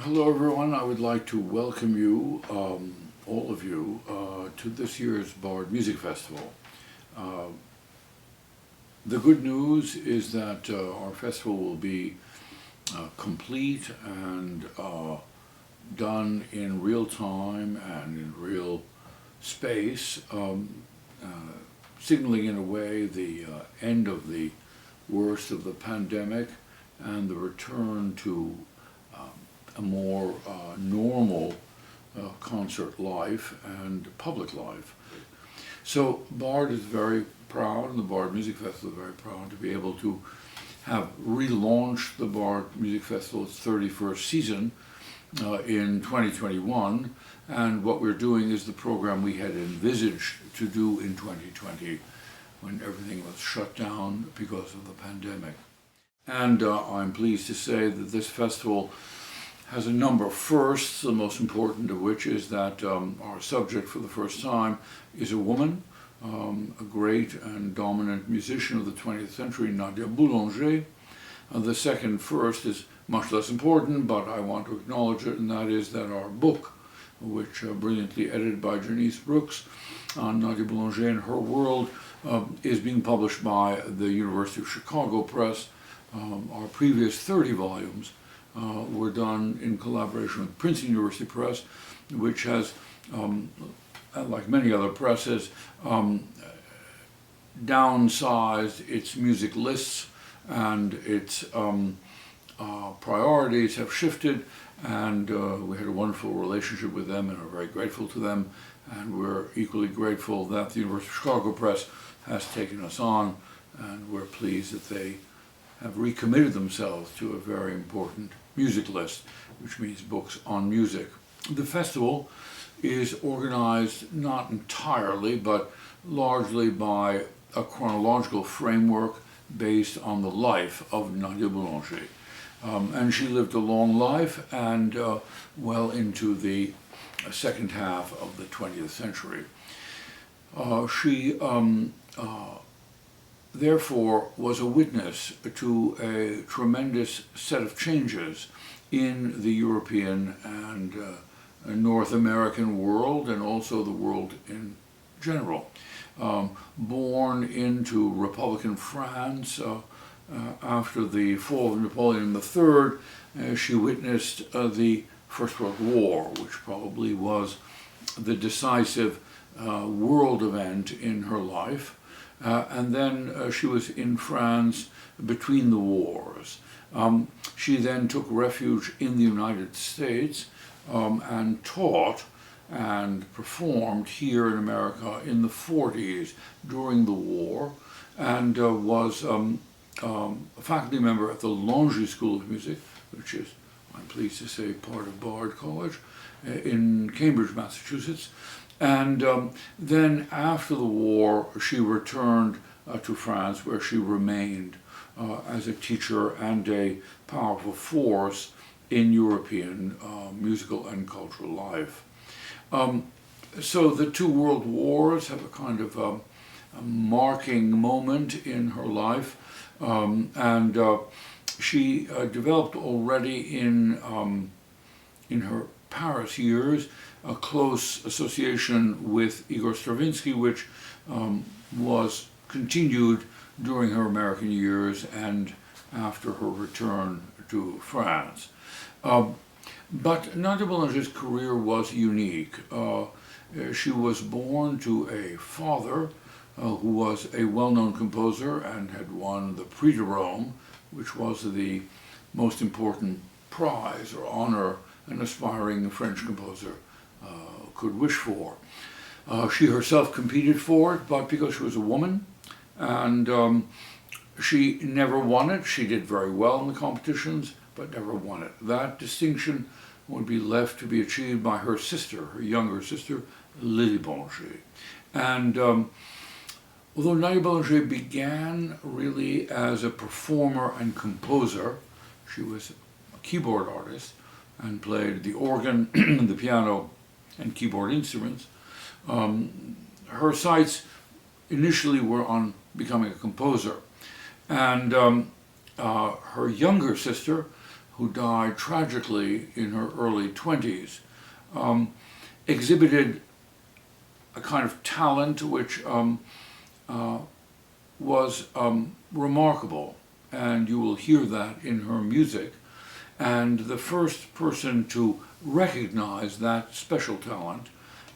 Hello everyone, I would like to welcome you, all of you, to this year's Bard Music Festival. The good news is that our festival will be complete and done in real time and in real space, signaling in a way the end of the worst of the pandemic and the return to a more normal concert life and public life. So Bard is very proud, and the Bard Music Festival is very proud to be able to have relaunched the Bard Music Festival, its 31st season, in 2021. And what we're doing is the program we had envisaged to do in 2020 when everything was shut down because of the pandemic. And I'm pleased to say that this festival has a number of firsts, the most important of which is that our subject for the first time is a woman, a great and dominant musician of the 20th century, Nadia Boulanger. The second first is much less important, but I want to acknowledge it, and that is that our book, which brilliantly edited by Janice Brooks, on Nadia Boulanger and her world, is being published by the University of Chicago Press. Our previous 30 volumes were done in collaboration with Princeton University Press, which has, like many other presses, downsized its music lists, and its priorities have shifted, and we had a wonderful relationship with them and are very grateful to them, and we're equally grateful that the University of Chicago Press has taken us on, and we're pleased that they have recommitted themselves to a very important music list, which means books on music. The festival is organized not entirely, but largely by a chronological framework based on the life of Nadia Boulanger. And she lived a long life and well into the second half of the 20th century. She therefore was a witness to a tremendous set of changes in the European and North American world, and also the world in general. Born into Republican France after the fall of Napoleon III, she witnessed the First World War, which probably was the decisive world event in her life. And then she was in France between the wars. She then took refuge in the United States and taught and performed here in America in the 40s during the war, and was a faculty member at the Boulanger School of Music, which is, I'm pleased to say, part of Bard College in Cambridge, Massachusetts. And then after the war, she returned to France, where she remained as a teacher and a powerful force in European musical and cultural life. So the two world wars have a kind of a marking moment in her life, and she developed already in her Paris years a close association with Igor Stravinsky, which was continued during her American years and after her return to France. But Nadia Boulanger's career was unique. She was born to a father who was a well-known composer and had won the Prix de Rome, which was the most important prize or honor an aspiring French composer could wish for. She herself competed for it, but because she was a woman and she never won it, she did very well in the competitions, but never won it. That distinction would be left to be achieved by her sister, her younger sister, Lily Boulanger. And although Nadia Boulanger began really as a performer and composer, she was a keyboard artist and played the organ, the piano, and keyboard instruments. Her sights initially were on becoming a composer. And her younger sister, who died tragically in her early 20s, exhibited a kind of talent which was remarkable, and you will hear that in her music. And the first person to recognize that special talent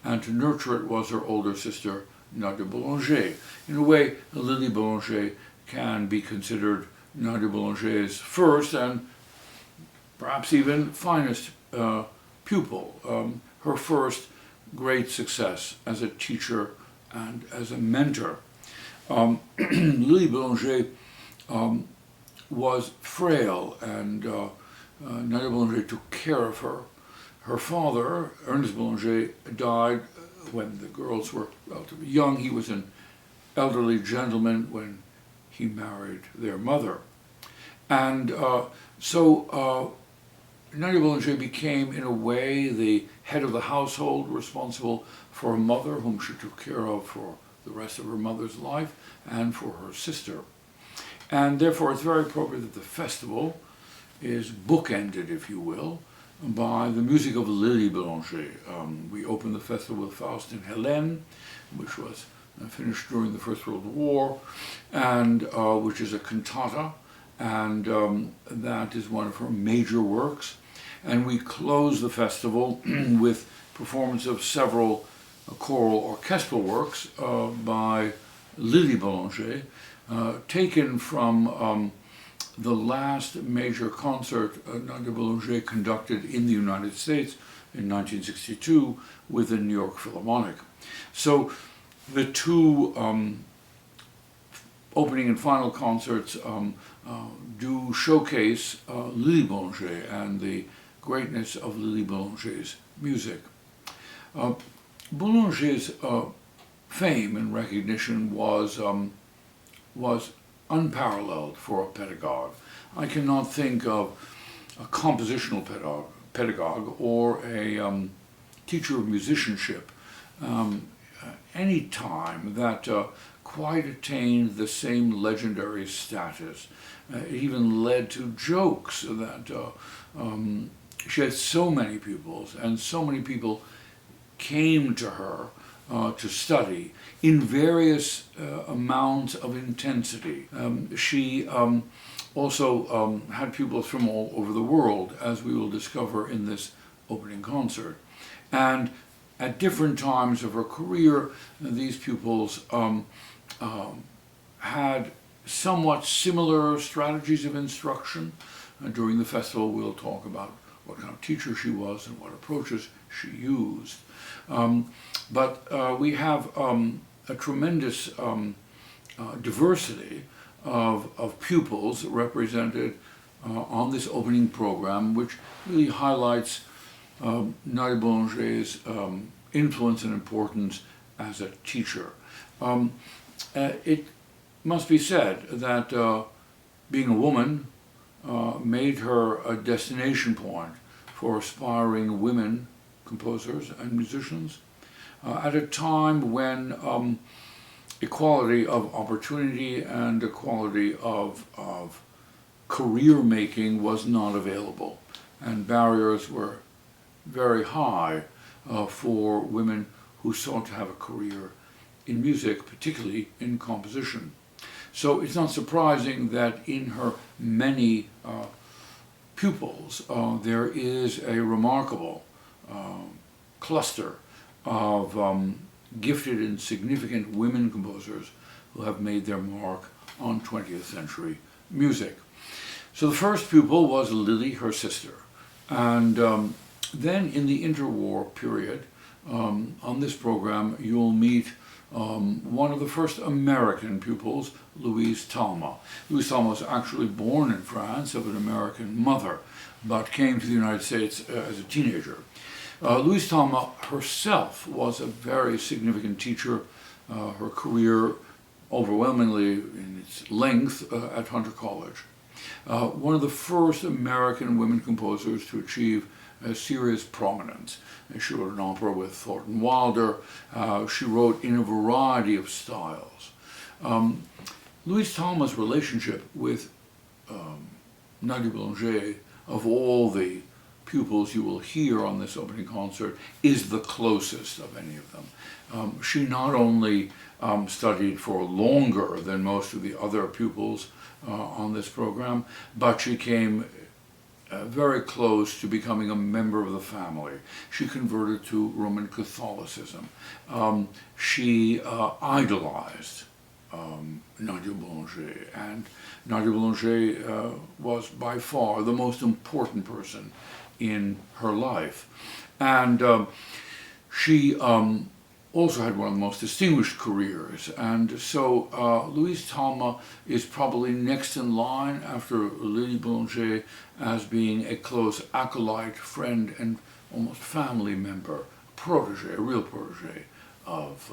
and to nurture it was her older sister, Nadia Boulanger. In a way, Lily Boulanger can be considered Nadia Boulanger's first and perhaps even finest pupil, her first great success as a teacher and as a mentor. Lily Boulanger was frail, and Nadia Boulanger took care of her. Her father, Ernest Boulanger, died when the girls were relatively young. He was an elderly gentleman when he married their mother. And so Nadia Boulanger became, in a way, the head of the household, responsible for a mother whom she took care of for the rest of her mother's life and for her sister. And therefore it's very appropriate that the festival is bookended, if you will, by the music of Lily Boulanger. We opened the festival with Faust and Helene, which was finished during the First World War, and which is a cantata, and that is one of her major works. And we close the festival with performance of several choral orchestral works by Lily Boulanger, taken from the last major concert Nadia Boulanger conducted in the United States in 1962 with the New York Philharmonic. So the two opening and final concerts do showcase Lily Boulanger and the greatness of Lily Boulanger's music. Boulanger's fame and recognition was unparalleled for a pedagogue. I cannot think of a compositional pedagogue or a teacher of musicianship any time that quite attained the same legendary status. It even led to jokes that she had so many pupils, and so many people came to her to study in various amounts of intensity. She also had pupils from all over the world, as we will discover in this opening concert. And at different times of her career, these pupils had somewhat similar strategies of instruction. During the festival, we'll talk about what kind of teacher she was and what approaches she used. But we have a tremendous diversity of pupils represented on this opening program, which really highlights Nadia Boulanger's influence and importance as a teacher. It must be said that being a woman made her a destination point for aspiring women composers and musicians at a time when equality of opportunity and equality of career making was not available, and barriers were very high for women who sought to have a career in music, particularly in composition. So it's not surprising that in her many pupils there is a remarkable cluster of gifted and significant women composers who have made their mark on 20th century music. So the first pupil was Lily, her sister, and then in the interwar period, on this program, you'll meet one of the first American pupils, Louise Talma. Louise Talma was actually born in France of an American mother, but came to the United States as a teenager. Louise Talma herself was a very significant teacher. Her career overwhelmingly in its length at Hunter College. One of the first American women composers to achieve serious prominence. She wrote an opera with Thornton Wilder. She wrote in a variety of styles. Louise Talma's relationship with Nadia Boulanger of all the pupils you will hear on this opening concert, is the closest of any of them. She not only studied for longer than most of the other pupils on this program, but she came very close to becoming a member of the family. She converted to Roman Catholicism. She idolized Nadia Boulanger, and Nadia Boulanger was by far the most important person in her life. And she also had one of the most distinguished careers, and so Louise Talma is probably next in line after Lily Boulanger as being a close acolyte, friend, and almost family member, protege, a real protege of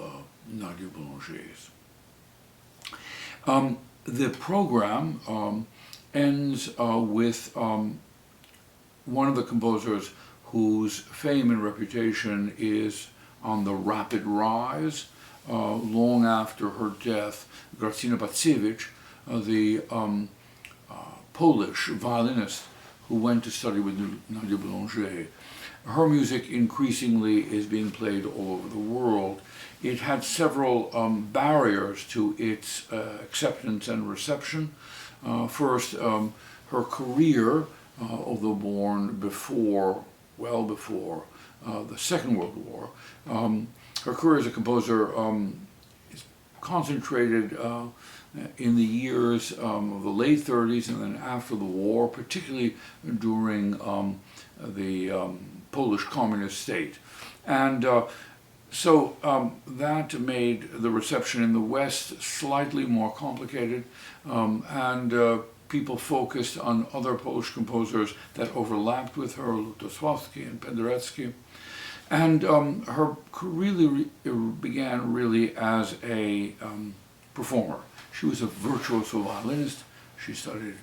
Nadia Boulanger's. The program ends with one of the composers whose fame and reputation is on the rapid rise. Long after her death, Garcina Patsevich, the Polish violinist who went to study with Nadia Boulanger, her music increasingly is being played all over the world. It had several barriers to its acceptance and reception. First, her career, although born well before the Second World War, her career as a composer is concentrated in the years of the late 30s and then after the war, particularly during the Polish communist state. And so that made the reception in the West slightly more complicated, and people focused on other Polish composers that overlapped with her, Lutosławski and Penderecki. And her career began really as a performer. She was a virtuoso violinist. She studied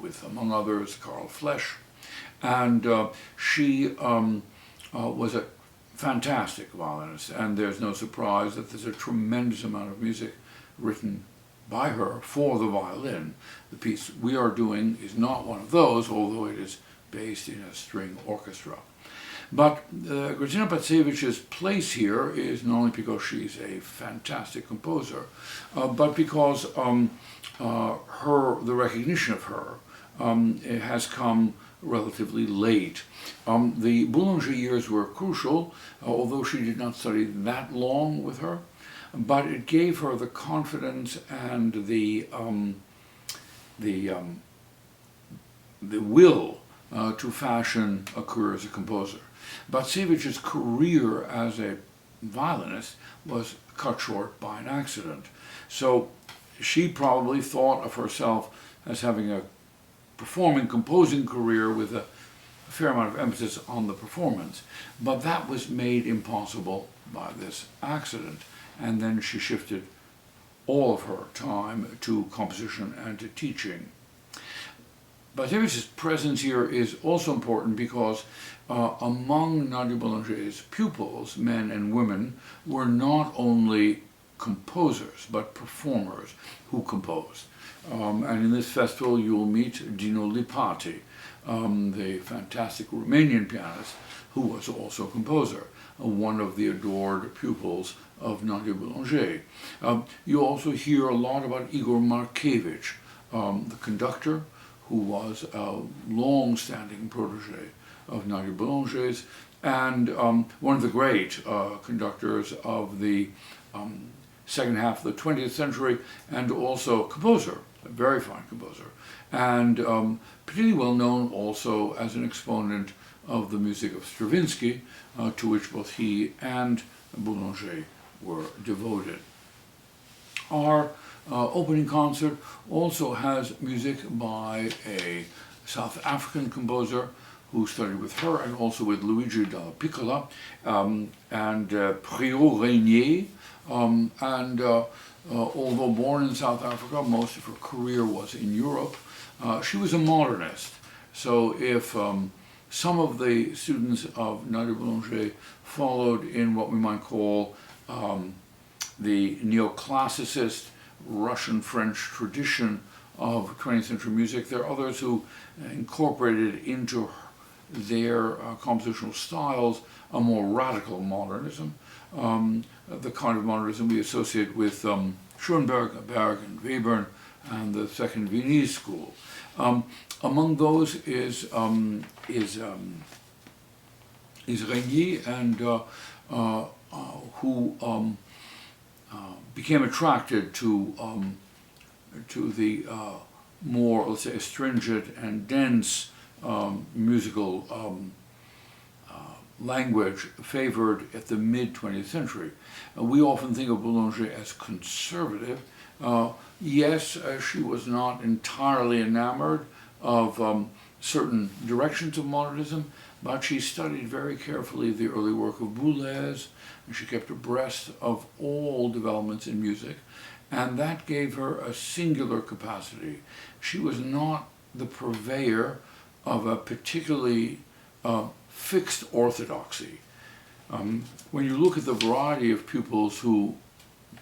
with, among others, Karl Flesch. And she was a fantastic violinist. And there's no surprise that there's a tremendous amount of music written by her for the violin. The piece we are doing is not one of those, although it is based in a string orchestra. But Garcina Patsevich's place here is not only because she's a fantastic composer, but because the recognition of her has come relatively late. The Boulanger years were crucial, although she did not study that long with her, but it gave her the confidence and the will to fashion a career as a composer. Batsevich's career as a violinist was cut short by an accident. So she probably thought of herself as having a performing, composing career with a fair amount of emphasis on the performance. But that was made impossible by this accident. And then she shifted all of her time to composition and to teaching. Batsevich's presence here is also important because among Nadia Boulanger's pupils, men and women, were not only composers, but performers who composed. And in this festival you'll meet Dino Lipati, the fantastic Romanian pianist who was also a composer, one of the adored pupils of Nadia Boulanger. You also hear a lot about Igor Markevich, the conductor, who was a long-standing protege of Nadia Boulanger's, and one of the great conductors of the second half of the 20th century, and also a composer, a very fine composer, and particularly well known also as an exponent of the music of Stravinsky, to which both he and Boulanger were devoted. Our opening concert also has music by a South African composer who studied with her and also with Luigi Dalla Piccola and Priot Régnier. Although born in South Africa, most of her career was in Europe. She was a modernist. So if some of the students of Nadia Boulanger followed in what we might call the neoclassicist Russian-French tradition of 20th century music. There are others who incorporated into their compositional styles a more radical modernism, the kind of modernism we associate with Schoenberg, Berg, and Webern, and the second Viennese school. Among those is Régnier, and who became attracted to the more, let's say, astringent and dense musical language favored at the mid-20th century. We often think of Boulanger as conservative. Yes, she was not entirely enamored of certain directions of modernism, but she studied very carefully the early work of Boulez, and she kept abreast of all developments in music, and that gave her a singular capacity. She was not the purveyor of a particularly fixed orthodoxy. When you look at the variety of pupils who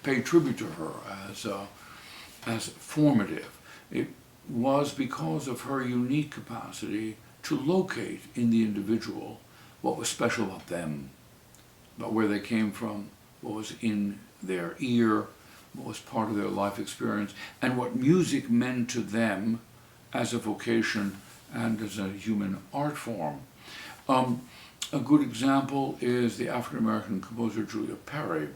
pay tribute to her as formative, it was because of her unique capacity to locate in the individual what was special about them, about where they came from, what was in their ear, what was part of their life experience, and what music meant to them as a vocation and as a human art form. A good example is the African-American composer Julia Perry,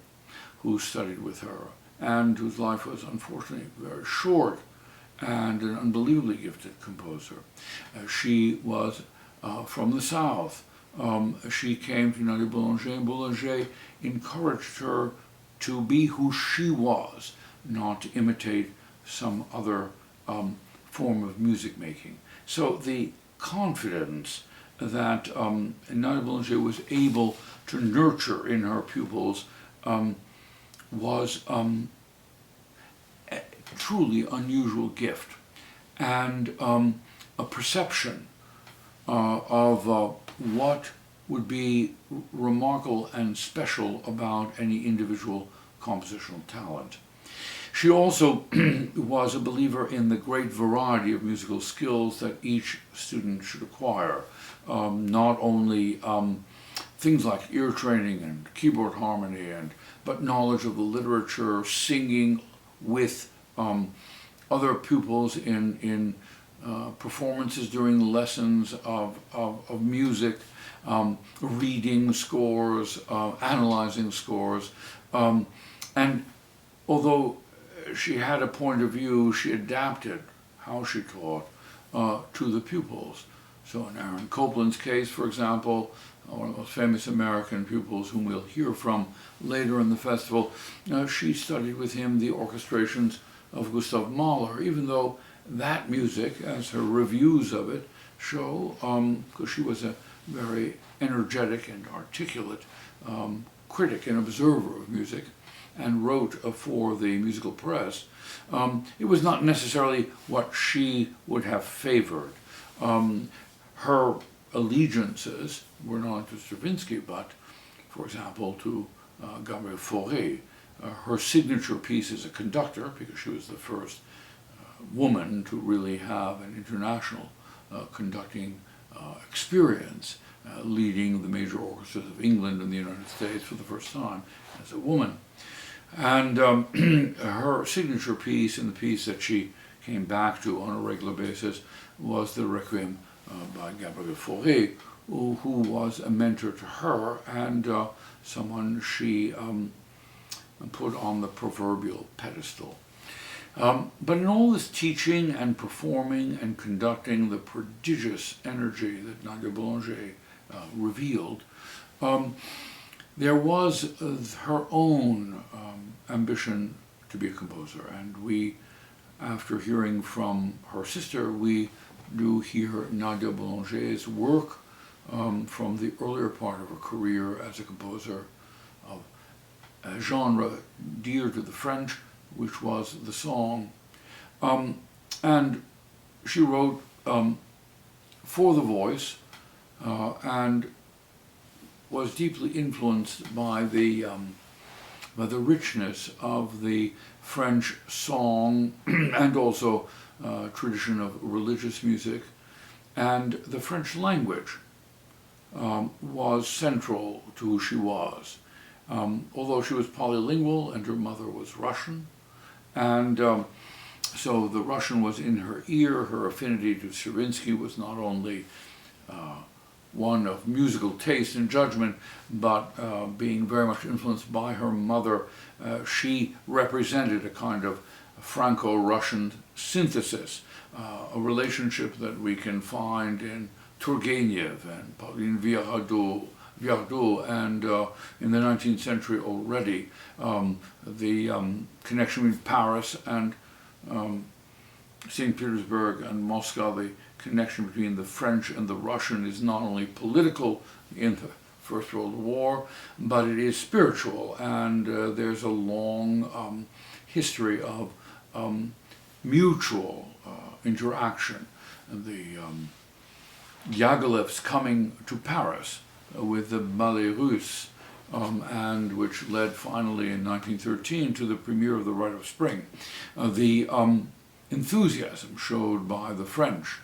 who studied with her and whose life was unfortunately very short, and an unbelievably gifted composer. She was from the South. She came to Nadia Boulanger, and Boulanger encouraged her to be who she was, not to imitate some other form of music making. So the confidence that Nadia Boulanger was able to nurture in her pupils was a truly unusual gift, and a perception of what would be remarkable and special about any individual compositional talent. She also was a believer in the great variety of musical skills that each student should acquire, not only things like ear training and keyboard harmony, but knowledge of the literature, singing with other pupils in performances during lessons of music, reading scores, analyzing scores, and although she had a point of view, she adapted how she taught to the pupils. So in Aaron Copland's case, for example, one of the most famous American pupils whom we'll hear from later in the festival, she studied with him the orchestrations of Gustav Mahler, even though that music, as her reviews of it show, because she was a very energetic and articulate critic and observer of music, and wrote for the musical press, it was not necessarily what she would have favored. Her allegiances were not to Stravinsky, but, for example, to Gabriel Fauré. Her signature piece as a conductor, because she was the first woman to really have an international conducting experience, leading the major orchestras of England and the United States for the first time as a woman. And her signature piece, and the piece that she came back to on a regular basis, was the Requiem by Gabriel Fauré, who was a mentor to her and someone she put on the proverbial pedestal. But in all this teaching and performing and conducting, the prodigious energy that Nadia Boulanger revealed, there was her own ambition to be a composer. And we, after hearing from her sister, we do hear Nadia Boulanger's work from the earlier part of her career as a composer of a genre dear to the French, which was the song. And she wrote for the voice and was deeply influenced by the the richness of the French song and also tradition of religious music, and the French language was central to who she was. Although she was polylingual and her mother was Russian, and so the Russian was in her ear. Her affinity to Stravinsky was not only one of musical taste and judgment, but being very much influenced by her mother, she represented a kind of Franco-Russian synthesis, a relationship that we can find in Turgenev and Pauline Viardot, and in the 19th century already, the connection between Paris and St. Petersburg and Moscow, the connection between the French and the Russian is not only political in the First World War, but it is spiritual, and there's a long history of mutual interaction. The Diaghilev's coming to Paris with the Ballet Russe, and which led finally in 1913 to the premiere of The Rite of Spring. The enthusiasm showed by the French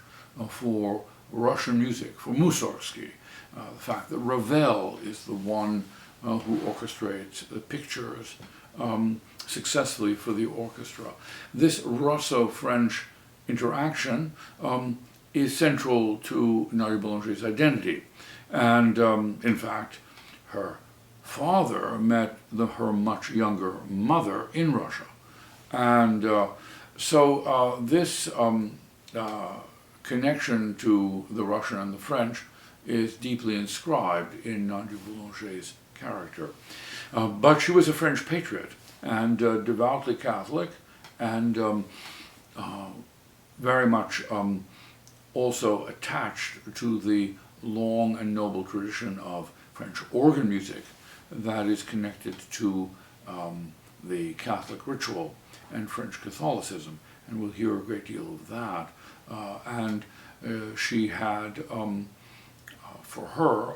for Russian music, for Mussorgsky, the fact that Ravel is the one who orchestrates the pictures successfully for the orchestra. This Russo-French interaction is central to Nadia Boulanger's identity. And in fact, her father met her much younger mother in Russia. And so this connection to the Russian and the French is deeply inscribed in Nadia Boulanger's character. But she was a French patriot and devoutly Catholic, and very much also attached to the long and noble tradition of French organ music that is connected to the Catholic ritual and French Catholicism, and we'll hear a great deal of that. And she had, for her,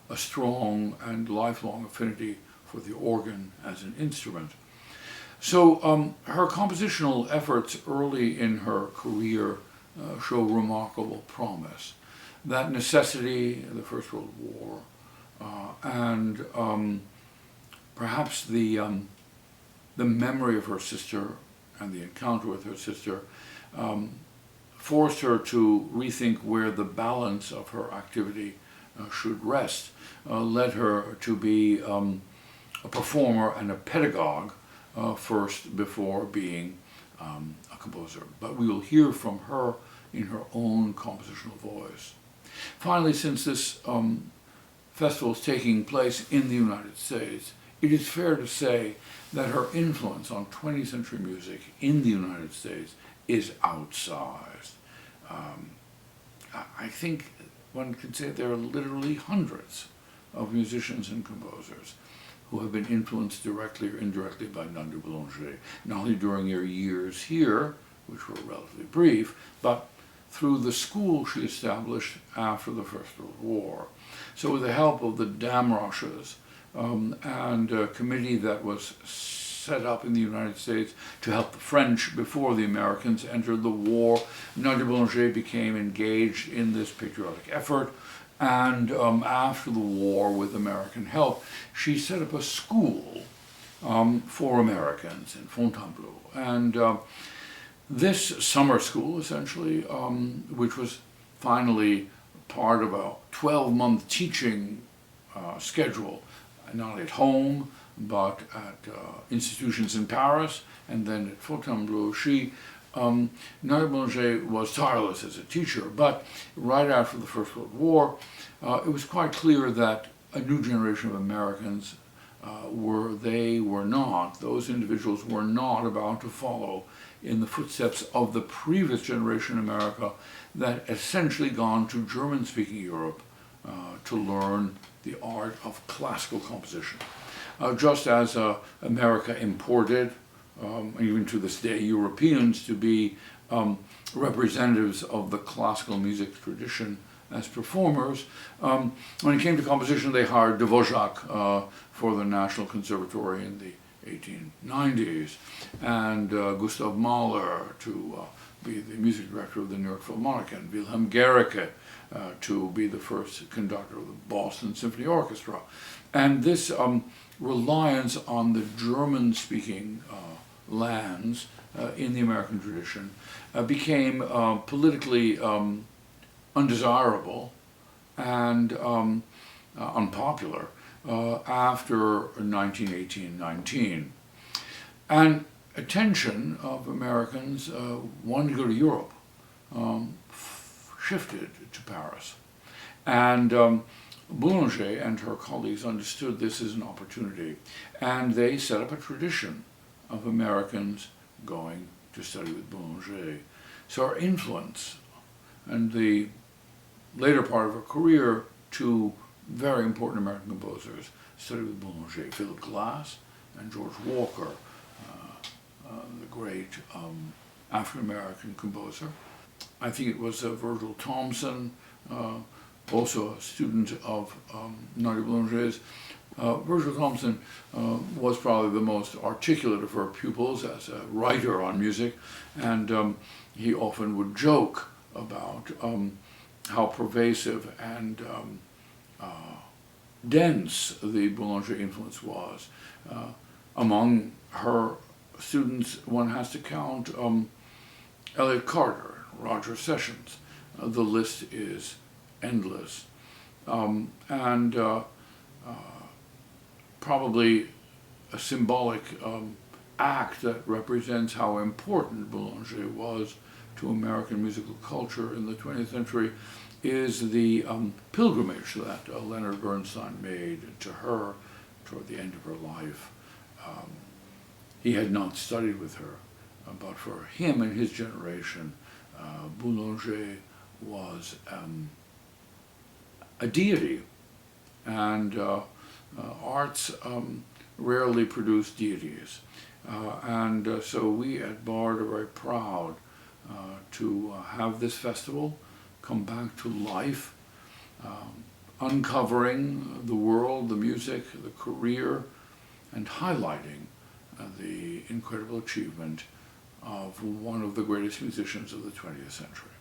a strong and lifelong affinity for the organ as an instrument. So her compositional efforts early in her career show remarkable promise. That necessity, the First World War, and perhaps the memory of her sister and the encounter with her sister forced her to rethink where the balance of her activity should rest, led her to be a performer and a pedagogue first before being a composer. But we will hear from her in her own compositional voice. Finally, since this festival is taking place in the United States, it is fair to say that her influence on 20th century music in the United States is outsized. I think one could say there are literally hundreds of musicians and composers who have been influenced directly or indirectly by Nadia Boulanger, not only during her years here, which were relatively brief, but through the school she established after the First World War. So with the help of the Damroshes and a committee that was set up in the United States to help the French before the Americans entered the war, Nadia Boulanger became engaged in this patriotic effort. And after the war, with American help, she set up a school for Americans in Fontainebleau. And this summer school, essentially, which was finally part of a 12-month teaching schedule, not only at home, but at institutions in Paris, and then at Fontainebleau, Nadia Boulanger was tireless as a teacher, but right after the First World War, it was quite clear that a new generation of Americans those individuals were not about to follow in the footsteps of the previous generation in America that essentially gone to German-speaking Europe to learn the art of classical composition. Just as America imported, even to this day, Europeans to be representatives of the classical music tradition as performers. When it came to composition, they hired Dvořák for the National Conservatory in the 1890s, and Gustav Mahler to be the music director of the New York Philharmonic, and Wilhelm Gericke to be the first conductor of the Boston Symphony Orchestra. And this reliance on the German-speaking lands in the American tradition became politically undesirable and unpopular after 1918-19. And attention of Americans wanting to go to Europe shifted to Paris. And Boulanger and her colleagues understood this as an opportunity, and they set up a tradition of Americans going to study with Boulanger. So her influence and the later part of her career, two very important American composers studied with Boulanger, Philip Glass and George Walker, the great African-American composer. I think it was Virgil Thomson, also a student of Nadia Boulanger's. Virgil Thomson was probably the most articulate of her pupils as a writer on music, and he often would joke about how pervasive and dense the Boulanger influence was. Among her students, one has to count Elliott Carter, Roger Sessions. The list is endless. And probably a symbolic act that represents how important Boulanger was to American musical culture in the 20th century is the pilgrimage that Leonard Bernstein made to her toward the end of her life. He had not studied with her, but for him and his generation, Boulanger was a deity, and arts rarely produce deities. And so we at Bard are very proud to have this festival come back to life, uncovering the world, the music, the career, and highlighting the incredible achievement of one of the greatest musicians of the 20th century.